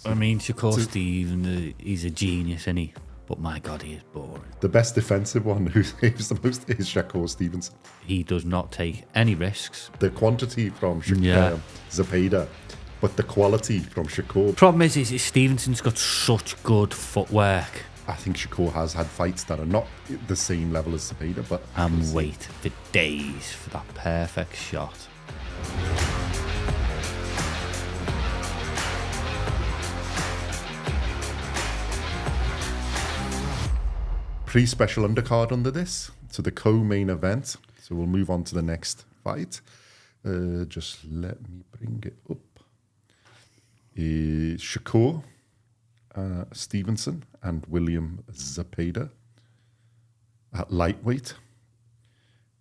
I mean, Shakur Stevenson, he's a genius, isn't he? But my God, he is boring. The best defensive one who saves the most is Shakur Stevenson. He does not take any risks. The quantity from Zepeda, but the quality from Shakur. Problem is Stevenson's got such good footwork. I think Shakur has had fights that are not the same level as Zepeda, but And wait for days for that perfect shot. Pre-special undercard under this, so the co-main event. So we'll move on to the next fight. Just let me bring it up. Shakur Stevenson and William Zepeda at lightweight.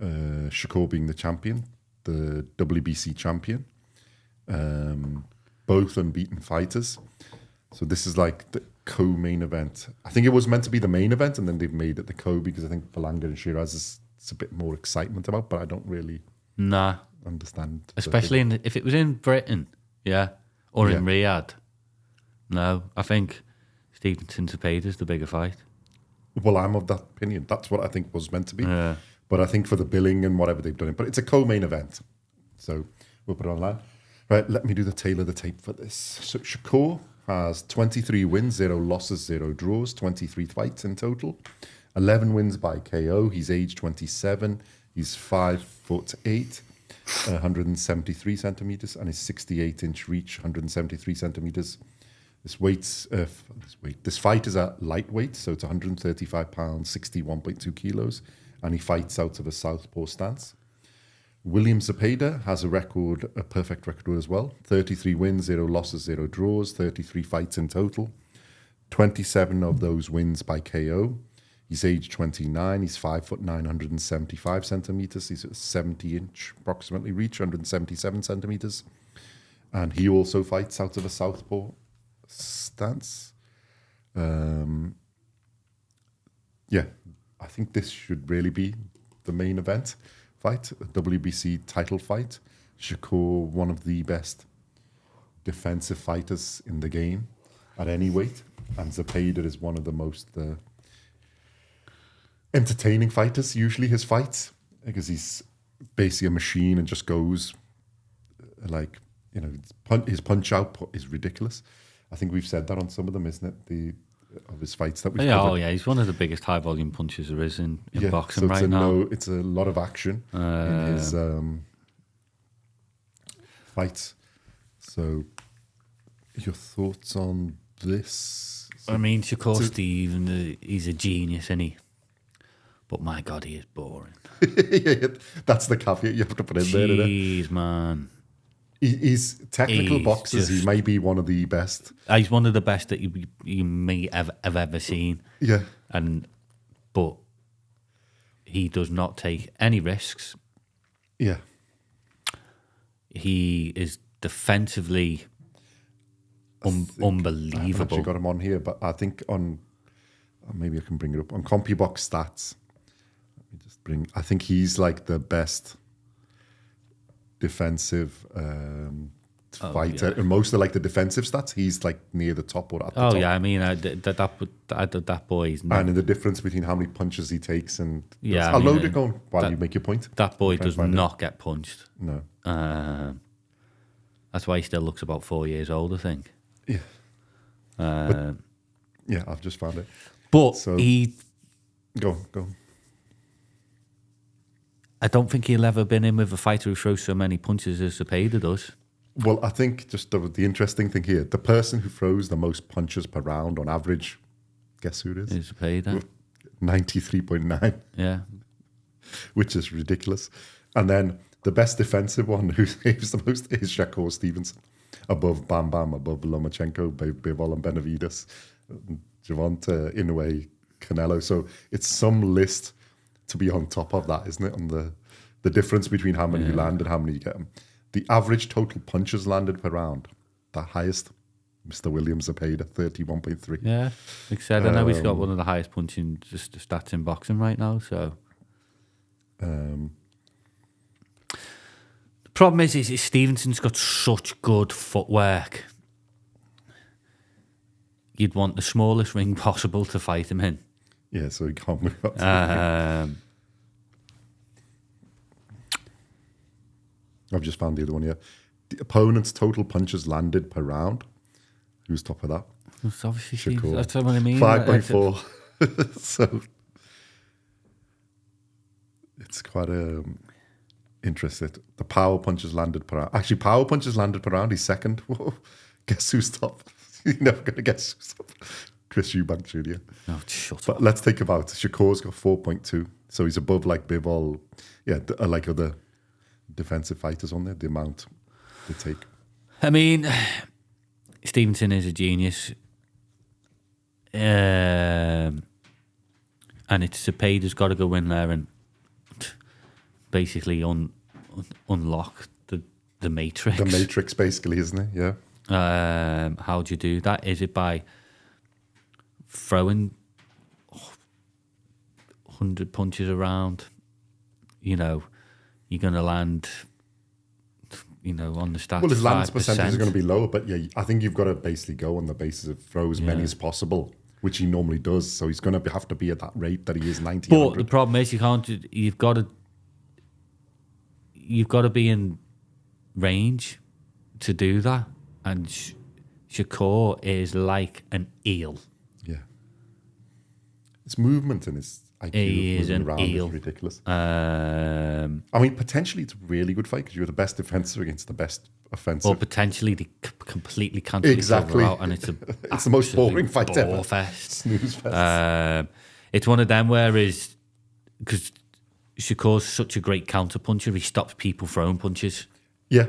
Shakur being the champion, the WBC champion. Both unbeaten fighters. So this is like the co-main event. I think it was meant to be the main event, and then they've made it the co because I think Berlanga and Shiraz it's a bit more excitement about, but I don't really understand. Especially if it was in Britain, or in Riyadh. No, I think Stevenson Zepeda is the bigger fight. Well, I'm of that opinion. That's what I think was meant to be. Yeah. But I think for the billing and whatever they've done it, but it's a co-main event. So we'll put it online. Right, let me do the tail of the tape for this. So Shakur has 23 wins, 0 losses, 0 draws, 23 fights in total. 11 wins by KO. He's age 27. He's 5'8", 173 centimeters, and his 68-inch reach, 173 centimeters. This fight is at lightweight, so it's 135 pounds, 61.2 kilos, and he fights out of a southpaw stance. William Zepeda has a perfect record as well. 33 wins, 0 losses, 0 draws, 33 fights in total. 27 of those wins by KO. He's age 29. He's 5'9", 175 centimeters. He's at 70-inch approximately reach, 177 centimeters. And he also fights out of a southpaw stance. I think this should really be the main event fight, a WBC title fight. Shakur, one of the best defensive fighters in the game at any weight, and Zepeda is one of the most entertaining fighters, usually his fights, because he's basically a machine and just goes his punch output is ridiculous. I think we've said that on some of them, isn't it? Of his fights that we've covered. Oh yeah, he's one of the biggest high volume punchers there is in boxing so right now. It's a lot of action in his fights. So your thoughts on this? I mean, Shakur Stevenson, he's a genius, isn't he? But my God, he is boring. That's the caveat you have to put in there. Jeez, man. He's technical boxers. He may be one of the best. He's one of the best that you may have ever seen. Yeah. But he does not take any risks. Yeah. He is defensively unbelievable. I haven't actually got him on here, but I think maybe I can bring it up on CompuBox stats. Let me just I think he's like the best defensive fighter, and most of the defensive stats, he's like near the top or at the top. Yeah, I mean that boy's. And in the difference between how many punches he takes and yeah, I'll load it going while you make your point. That boy does not get punched. No, that's why he still looks about 4 years old, I think. Yeah, I've just found it. But he go. I don't think he'll ever been in with a fighter who throws so many punches as Zepeda does. Well, I think just the interesting thing here, the person who throws the most punches per round on average, guess who it is? Is Zepeda. 93.9. Yeah. Which is ridiculous. And then the best defensive one who saves the most is Shakur Stevenson. Above Bam Bam, above Lomachenko, Bivol and Benavides, Gervonta, Inoue, Canelo. So it's some list to be on top of that, isn't it? On the difference between how many you land and how many you get them. The average total punches landed per round, the highest, Mr. William Zepeda, 31.3. Yeah, like I said, I know he's got one of the highest punching stats in boxing right now. So the problem is Stevenson's got such good footwork. you'd want the smallest ring possible to fight him in. Yeah, so he can't move up. I've just found the other one here. The opponent's total punches landed per round. Who's top of that? It's obviously Shakur. that's what I mean. 5.4. So it's quite interesting. The power punches landed per round. Actually, power punches landed per round. He's second. Whoa. Guess who's top? You're never going to guess who's top. Chris Eubank Jr. Oh, shut But up. let's think about it. Shakur's got 4.2. So he's above like Bivol. Yeah, like other defensive fighters on there, the amount they take. I mean, Stevenson is a genius. And it's Zepeda's got to go in there and basically unlock the matrix. The matrix, basically, isn't it? Yeah. How do you do that? Is it by throwing 100 punches around? You know, you're going to land, on the stats. Well, his lance 5%. percentage is going to be lower, but yeah, I think you've got to basically go on the basis of throw as many as possible, which he normally does. So he's going to have to be at that rate that he is 90. But 100. the problem is you've got to be in range to do that, and Shakur is like an eel. Yeah, his movement and his IQ He is moving an around eel. is ridiculous. I mean, potentially it's a really good fight because you're the best defensive against the best offensive. Or potentially they completely cancel each Exactly. other out, and it's It's the most boring fight ever. bore fest. Snooze fest. It's one of them where because Shakur's such a great counter puncher, he stops people throwing punches. Yeah.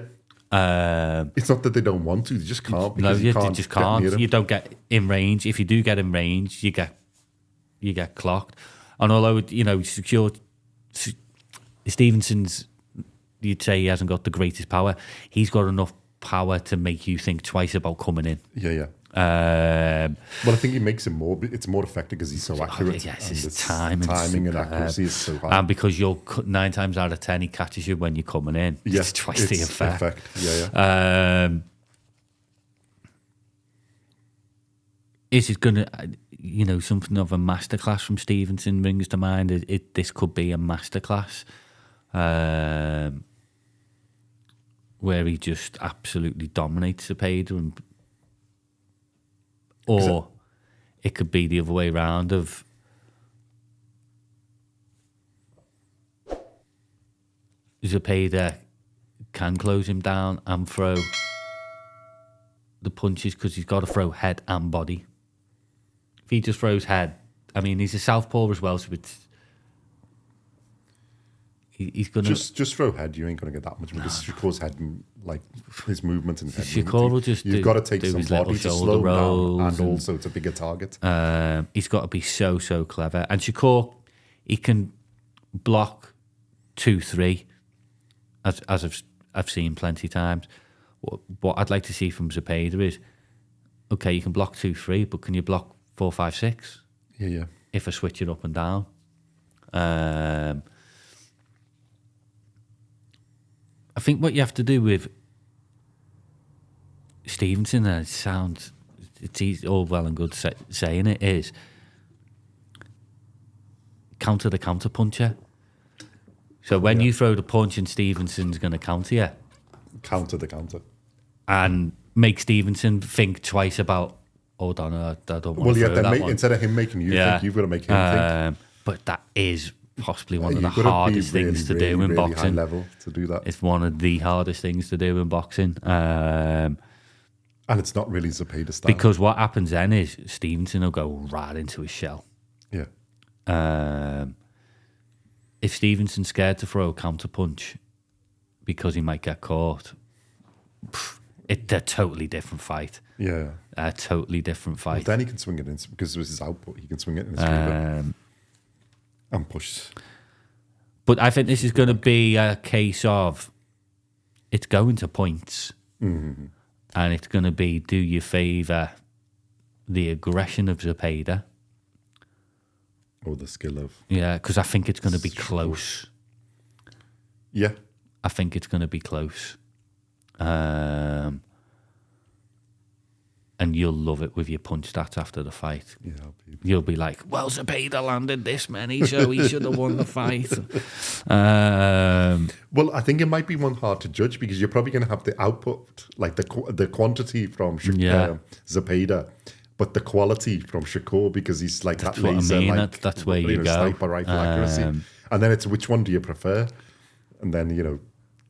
It's not that they don't want to; they just can't. Because No, you they just get near can't. them. You don't get in range. If you do get in range, you get clocked. And although Stevenson's, you'd say he hasn't got the greatest power, he's got enough power to make you think twice about coming in. Yeah. Well, I think he makes it more. It's more effective because he's so accurate. Yes, and his timing and accuracy is so high. And because 9 times out of 10 he catches you when you're coming in. Yeah, It's twice the it's effect. Yeah. Is it going to, something of a masterclass from Stevenson rings to mind? This could be a masterclass where he just absolutely dominates Zepeda, or it could be the other way around of Zepeda can close him down and throw the punches because he's got to throw head and body. If he just throws head, I mean, he's a southpaw as well, so he's going to... Just throw head, you ain't going to get that much because Shakur's head, like his movement and head Shakur movement, will just you've got to take do some his little body to shoulder slow him down, rolls and also it's a bigger target. He's got to be so clever. And Shakur, he can block 2-3, as I've seen plenty of times. What I'd like to see from Zepeda is, okay, you can block 2-3, but can you block 4-5-6? Yeah. If I switch it up and down. I think what you have to do with Stevenson, and it's all well and good saying it, is counter the counter puncher. So when you throw the punch and Stevenson's going to counter you. Counter the counter. And make Stevenson think twice about, hold on, I don't want Well, to yeah, throw then that one. instead of him making you think, you've got to make him think. But that is possibly one of the You've got to be hardest things to do in really boxing. high level to do that. It's one of the hardest things to do in boxing. And it's not really Zepeda style. Because what happens then is Stevenson will go right into his shell. Yeah. If Stevenson's scared to throw a counter punch because he might get caught, it's a totally different fight. Yeah. A totally different Well, fight. then he can swing it in, because of his output, he can swing it in his favour and push. But I think this is going to be a case of it's going to points. Mm-hmm. And it's going to be, do you favour the aggression of Zepeda? Or the skill of... Yeah, because I think it's going to be close. Yeah. I think it's going to be close. and you'll love it with your punch stats after the fight. Yeah, You'll be like, well, Zepeda landed this many, so he should have won the fight. Well, I think it might be one hard to judge because you're probably going to have the output, like the quantity from Zepeda, but the quality from Shakur because he's like That's that what I laser, mean. like That's where you go. sniper rifle accuracy, and then it's which one do you prefer, and then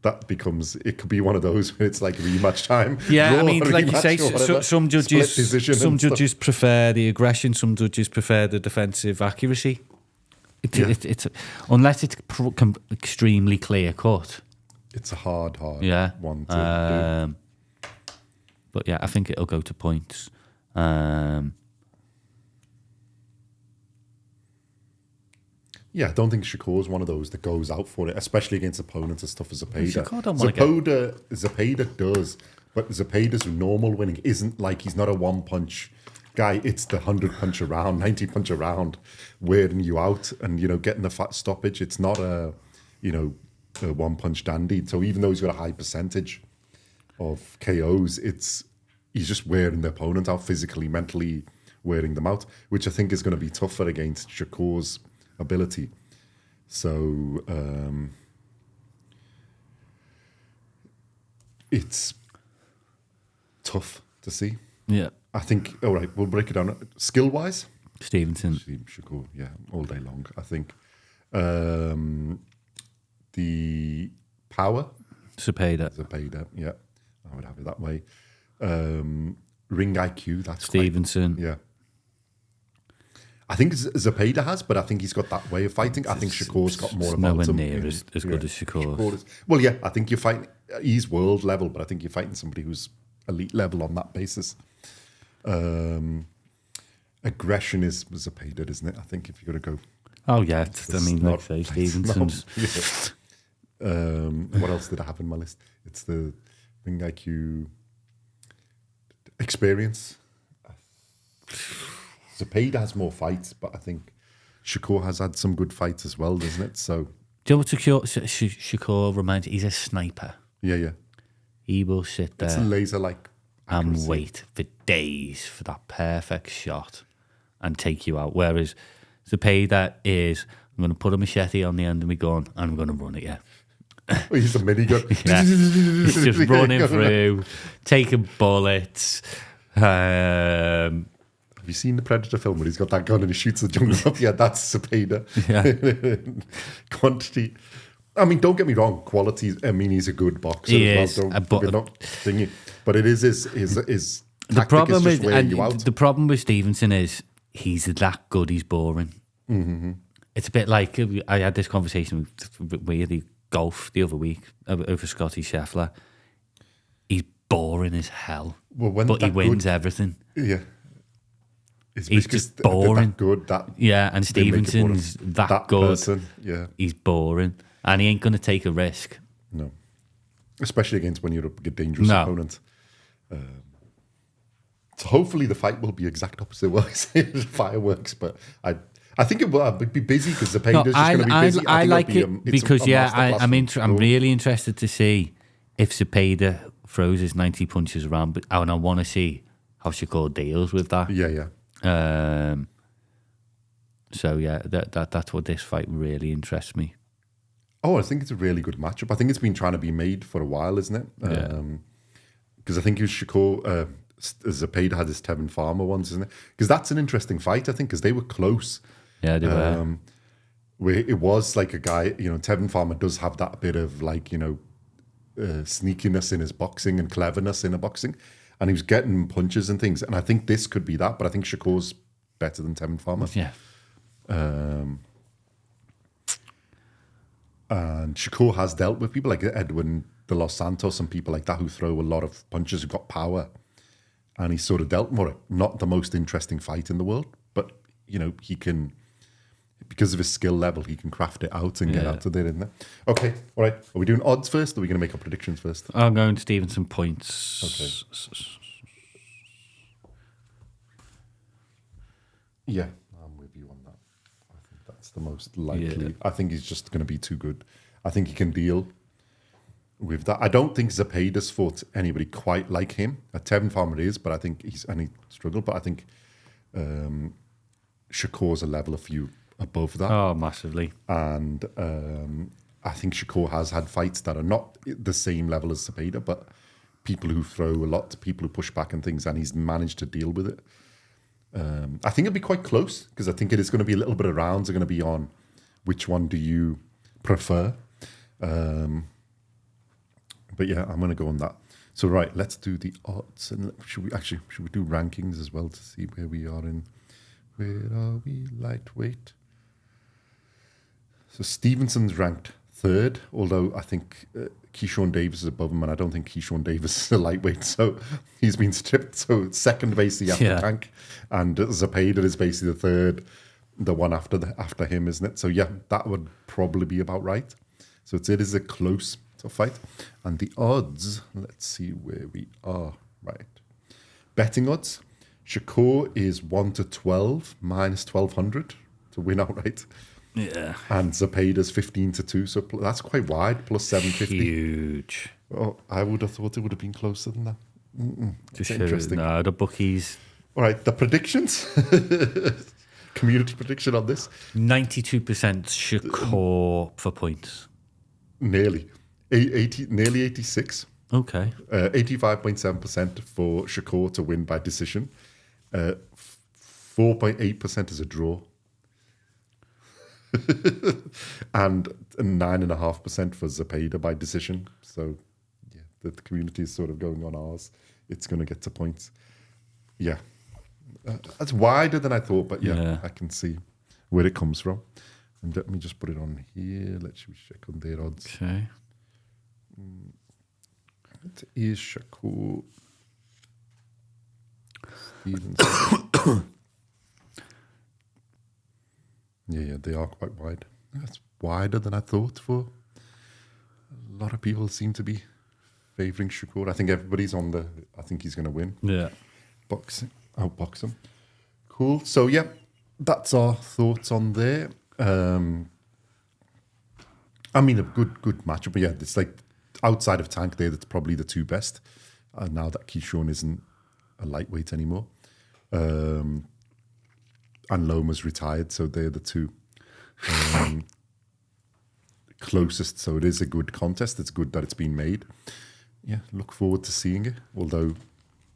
that becomes, it could be one of those where it's like rematch time. Yeah, draw, I mean, like you say, whatever, some judges prefer the aggression, some judges prefer the defensive accuracy. It's unless it's extremely clear cut. It's a hard one to do. But yeah, I think it'll go to points. Yeah, I don't think Shakur's one of those that goes out for it, especially against opponents as tough as Zepeda. Zepeda does, but Zepeda's normal winning isn't like, he's not a one-punch guy. It's the 100-punch around, 90-punch around, wearing you out and, getting the fat stoppage. It's not a one-punch dandy. So even though he's got a high percentage of KOs, he's just wearing the opponent out physically, mentally wearing them out, which I think is going to be tougher against Shakur's ability. So it's tough to see. Yeah. I think, all right, we'll break it down. Skill-wise? Stevenson. Shakur, yeah, all day long. I think the power? Zepeda, yeah. I would have it that way. Ring IQ, that's Stevenson. Yeah. I think Zepeda has, but I think he's got that way of fighting. I think Shakur's got more about nowhere him. near as good as Shakur. Well, yeah, I think you're fighting, he's world level, but I think you're fighting somebody who's elite level on that basis. Aggression is Zepeda, isn't it? I think if you're going to go. Oh, yeah. Like say, Stevenson's. What else did I have in my list? It's the Ring IQ experience. Zepeda has more fights, but I think Shakur has had some good fights as well, doesn't it? So, do you know what Shakur reminds you? He's a sniper. Yeah. He will sit there. It's laser-like accuracy. And wait for days for that perfect shot and take you out. Whereas Zepeda is, I'm going to put a machete on the end of my gun and I'm going to run at you. He's a minigun. Yeah. He's just running through, taking bullets. Have you seen the Predator film where he's got that gun and he shoots the jungle up? Yeah, that's Zepeda. Yeah. Quantity. I mean, don't get me wrong. Quality. I mean, he's a good boxer as well. We're not thinking, but it is his the problem is just wearing you out. The problem with Stevenson is he's that good. He's boring. Mm-hmm. It's a bit like I had this conversation with Weirdy Golf the other week over Scotty Scheffler. He's boring as hell, but he wins everything. Yeah. He's just boring. And Stevenson's that good. Person, yeah. He's boring. And he ain't going to take a risk. No. Especially against when you're a dangerous opponent. So hopefully the fight will be exact opposite wise. Fireworks, but I think it will be busy because Zepeda's just going to be busy. I like it because, I'm really interested to see if Zepeda throws his 90 punches around, and I want to see how Shakur deals with that. Yeah. So yeah, that's what this fight really interests me. Oh, I think it's a really good matchup. I think it's been trying to be made for a while, isn't it? Because I think it was Shakur, Zepeda had his Tevin Farmer ones, isn't it? Because that's an interesting fight, I think, because they were close. Yeah, they were. Where it was like a guy, Tevin Farmer does have that bit of like, sneakiness in his boxing and cleverness in a boxing. And he was getting punches and things. And I think this could be that, but I think Shakur's better than Tevin Farmer. Yeah. And Shakur has dealt with people like Edwin de Los Santos and people like that who throw a lot of punches, who've got power. And he's sort of dealt with it. Not the most interesting fight in the world, but, he can, because of his skill level, he can craft it out and get out of there, isn't it? Okay, all right. Are we doing odds first or are we going to make our predictions first? I'm going Stevenson points. Okay. Yeah, I'm with you on that. I think that's the most likely. Yeah. I think he's just going to be too good. I think he can deal. with that. I don't think Zepeda's fought anybody quite like him. Tevin Farmer is, but I think he struggled. But I think Shakur's a level a few above that. Oh, massively. And I think Shakur has had fights that are not the same level as Zepeda, but people who throw a lot, people who push back and things, and he's managed to deal with it. I think it'll be quite close because I think it is going to be a little bit of rounds are going to be on which one do you prefer. But yeah, I'm going to go on that. So right, let's do the odds, and should we do rankings as well to see where we are in? Where are we? Lightweight. So Stevenson's ranked third, although I think Keyshawn Davis is above him, and I don't think Keyshawn Davis is a lightweight, so he's been stripped. So second basically after Tank, and Zepeda is basically the third, the one after him, isn't it? So yeah, that would probably be about right. So it is a close fight. And the odds, let's see where we are. Right. Betting odds. Shakur is 1-12, minus 1,200 to win outright. Yeah. And Zepeda's 15-2, so that's quite wide, plus 750. Huge. Oh, I would have thought it would have been closer than that. That's interesting. No, the bookies. All right, the predictions. Community prediction on this. 92% Shakur for points. Nearly. 80, nearly 86. Okay. 85.7% for Shakur to win by decision. 4.8% is a draw. And 9.5% for Zepeda by decision. So, yeah, the community is sort of going on ours. It's going to get to points. Yeah. That's wider than I thought, but yeah, I can see where it comes from. And let me just put it on here. Let's check on their odds. Okay. It is Shakur Stevenson. Yeah, they are quite wide. That's wider than I thought for. A lot of people seem to be favouring Shakur. I think everybody's on the... I think he's going to win. Yeah. Outbox him. Cool. So, yeah, that's our thoughts on there. I mean, a good matchup. But yeah, it's like outside of Tank there, that's probably the two best. Now that Keyshawn isn't a lightweight anymore. And Loma's retired, so they're the two closest. So it is a good contest. It's good that it's been made. Yeah, look forward to seeing it, although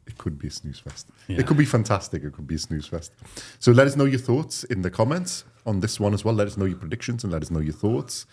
it could be a snooze fest. Yeah. It could be fantastic. It could be a snooze fest. So let us know your thoughts in the comments on this one as well. Let us know your predictions and let us know your thoughts.